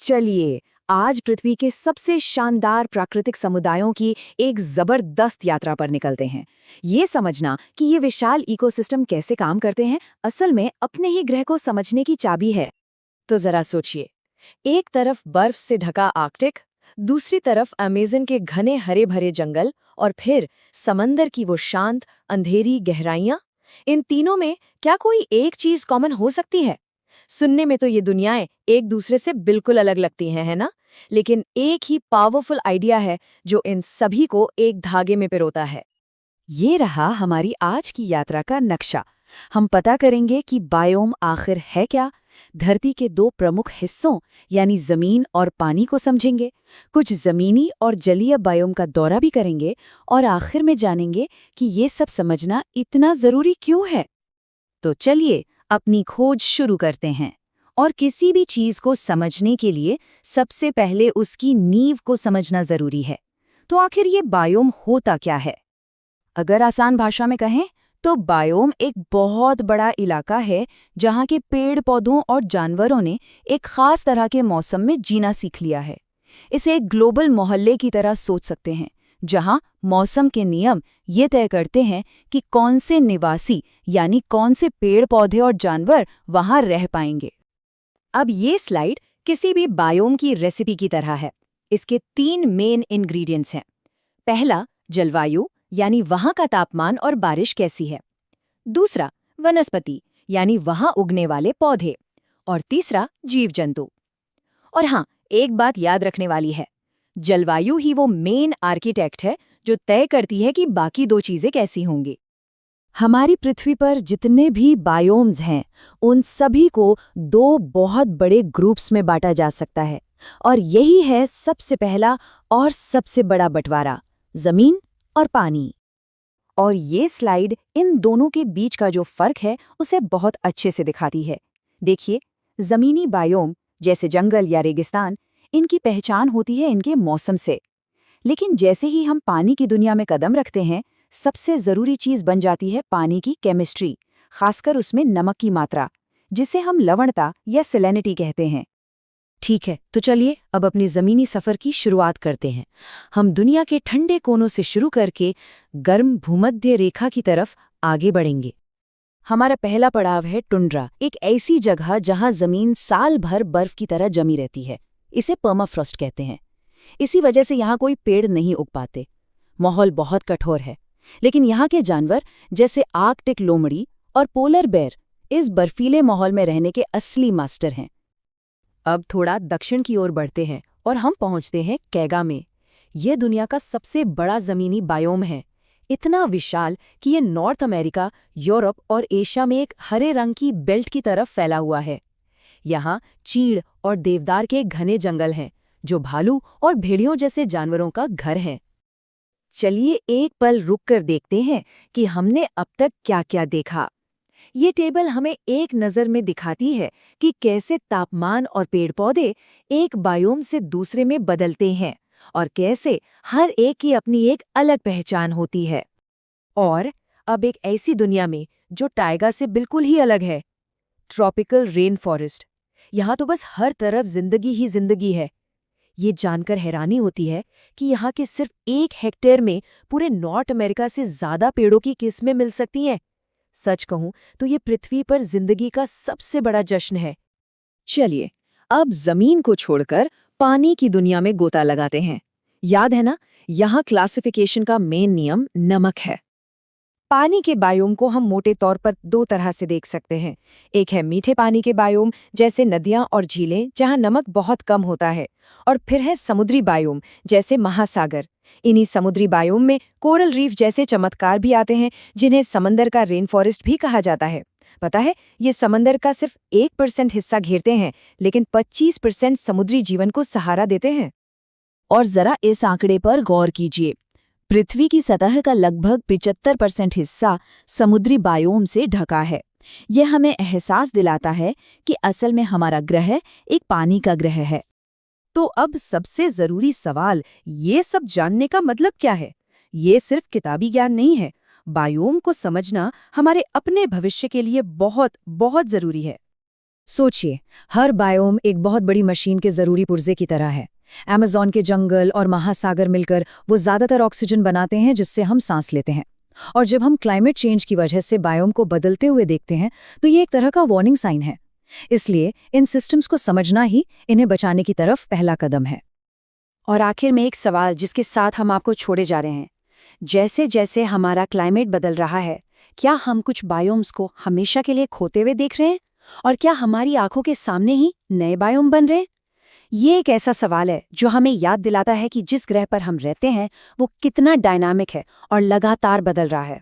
चलिए, आज पृथ्वी के सबसे शानदार प्राकृतिक समुदायों की एक जबरदस्त यात्रा पर निकलते हैं। ये समझना कि ये विशाल इकोसिस्टम कैसे काम करते हैं, असल में अपने ही ग्रह को समझने की चाबी है। तो जरा सोचिए, एक तरफ बर्फ से ढका आर्कटिक, दूसरी तरफ अमेज़न के घने हरे भरे जंगल और फिर समंदर की वो शांत अंधेरी गहराइयां। इन तीनों में क्या कोई एक चीज कॉमन हो सकती है? सुनने में तो ये दुनियाएं एक दूसरे से बिल्कुल अलग लगती हैं, है ना? लेकिन एक ही पावरफुल आइडिया है जो इन सभी को एक धागे में पिरोता है। ये रहा हमारी आज की यात्रा का नक्शा। हम पता करेंगे कि बायोम आखिर है क्या, धरती के दो प्रमुख हिस्सों यानी जमीन और पानी को समझेंगे, कुछ जमीनी और जलीय बायोम का दौरा भी करेंगे और आखिर में जानेंगे कि ये सब समझना इतना जरूरी क्यों है। तो चलिए अपनी खोज शुरू करते हैं। और किसी भी चीज को समझने के लिए सबसे पहले उसकी नींव को समझना जरूरी है। तो आखिर ये बायोम होता क्या है? अगर आसान भाषा में कहें तो बायोम एक बहुत बड़ा इलाका है जहाँ के पेड़ पौधों और जानवरों ने एक खास तरह के मौसम में जीना सीख लिया है। इसे एक ग्लोबल मोहल्ले की तरह सोच सकते हैं, जहां मौसम के नियम ये तय करते हैं कि कौन से निवासी यानी कौन से पेड़ पौधे और जानवर वहां रह पाएंगे। अब ये स्लाइड किसी भी बायोम की रेसिपी की तरह है। इसके 3 मेन इंग्रेडिएंट्स हैं। पहला, जलवायु यानी वहां का तापमान और बारिश कैसी है। दूसरा, वनस्पति यानी वहां उगने वाले पौधे। और तीसरा, जीव जंतु। और हाँ, एक बात याद रखने वाली है, जलवायु ही वो मेन आर्किटेक्ट है जो तय करती है कि बाकी दो चीजें कैसी होंगी। हमारी पृथ्वी पर जितने भी बायोम्स हैं, उन सभी को 2 बहुत बड़े ग्रुप्स में बांटा जा सकता है। और यही है सबसे पहला और सबसे बड़ा बंटवारा, जमीन और पानी। और ये स्लाइड इन दोनों के बीच का जो फर्क है उसे बहुत अच्छे से दिखाती है। देखिए, जमीनी बायोम जैसे जंगल या रेगिस्तान, इनकी पहचान होती है इनके मौसम से। लेकिन जैसे ही हम पानी की दुनिया में कदम रखते हैं, सबसे जरूरी चीज बन जाती है पानी की केमिस्ट्री, खासकर उसमें नमक की मात्रा, जिसे हम लवणता या सैलिनिटी कहते हैं। ठीक है, तो चलिए अब अपनी जमीनी सफर की शुरुआत करते हैं। हम दुनिया के ठंडे कोनों से शुरू करके गर्म भूमध्य रेखा की तरफ आगे बढ़ेंगे। हमारा पहला पड़ाव है टुंड्रा, एक ऐसी जगह जहां जमीन साल भर बर्फ की तरह जमी रहती है। इसे पर्माफ्रॉस्ट कहते हैं। इसी वजह से यहाँ कोई पेड़ नहीं उग पाते। माहौल बहुत कठोर है, लेकिन यहाँ के जानवर जैसे आर्कटिक लोमड़ी और पोलर बेर इस बर्फीले माहौल में रहने के असली मास्टर हैं। अब थोड़ा दक्षिण की ओर बढ़ते हैं और हम पहुंचते हैं कैगा में। यह दुनिया का सबसे बड़ा जमीनी बायोम है, इतना विशाल कि ये नॉर्थ अमेरिका, यूरोप और एशिया में एक हरे रंग की बेल्ट की तरफ फैला हुआ है। यहाँ चीड़ और देवदार के घने जंगल हैं, जो भालू और भेड़ियों जैसे जानवरों का घर है। चलिए एक पल रुककर देखते हैं कि हमने अब तक क्या-क्या देखा। ये टेबल हमें एक नज़र में दिखाती है कि कैसे तापमान और पेड़-पौधे एक बायोम से दूसरे में बदलते हैं और कैसे हर एक की अपनी एक अलग पहचान होती है। और अब एक ऐसी दुनिया में जो टाइगा से बिल्कुल ही अलग है, ट्रॉपिकल रेन फॉरेस्ट। यहाँ तो बस हर तरफ जिंदगी ही जिंदगी है। ये जानकर हैरानी होती है कि यहाँ के सिर्फ 1 हेक्टेयर में पूरे नॉर्थ अमेरिका से ज्यादा पेड़ों की किस्में मिल सकती हैं। सच कहूं तो ये पृथ्वी पर जिंदगी का सबसे बड़ा जश्न है। चलिए अब जमीन को छोड़कर पानी की दुनिया में गोता लगाते हैं। याद है ना, यहाँ क्लासिफिकेशन का मेन नियम नमक है। पानी के बायोम को हम मोटे तौर पर 2 तरह से देख सकते हैं। एक है मीठे पानी के बायोम जैसे नदियां और झीलें, जहां नमक बहुत कम होता है। और फिर है समुद्री बायोम जैसे महासागर। इन्हीं समुद्री बायोम में कोरल रीफ जैसे चमत्कार भी आते हैं, जिन्हें समंदर का रेन फॉरेस्ट भी कहा जाता है। पता है, ये समंदर का सिर्फ 1% हिस्सा घेरते हैं, लेकिन 25% समुद्री जीवन को सहारा देते हैं। और जरा इस आंकड़े पर गौर कीजिए, पृथ्वी की सतह का लगभग 75% हिस्सा समुद्री बायोम से ढका है। यह हमें एहसास दिलाता है कि असल में हमारा ग्रह एक पानी का ग्रह है। तो अब सबसे जरूरी सवाल, ये सब जानने का मतलब क्या है? ये सिर्फ किताबी ज्ञान नहीं है। बायोम को समझना हमारे अपने भविष्य के लिए बहुत बहुत जरूरी है। सोचिए, हर बायोम एक बहुत बड़ी मशीन के जरूरी पुर्जे की तरह है। अमेज़न के जंगल और महासागर मिलकर वो ज्यादातर ऑक्सीजन बनाते हैं जिससे हम सांस लेते हैं। और जब हम क्लाइमेट चेंज की वजह से बायोम को बदलते हुए देखते हैं तो ये एक तरह का वार्निंग साइन है। इसलिए इन सिस्टम्स को समझना ही इन्हें बचाने की तरफ पहला कदम है। और आखिर में एक सवाल जिसके साथ हम आपको छोड़े जा रहे हैं। जैसे जैसे हमारा क्लाइमेट बदल रहा है, क्या हम कुछ बायोम्स को हमेशा के लिए खोते हुए देख रहे हैं? और क्या हमारी आंखों के सामने ही नए बायोम बन रहे हैं? ये एक ऐसा सवाल है जो हमें याद दिलाता है कि जिस ग्रह पर हम रहते हैं वो कितना डायनामिक है और लगातार बदल रहा है।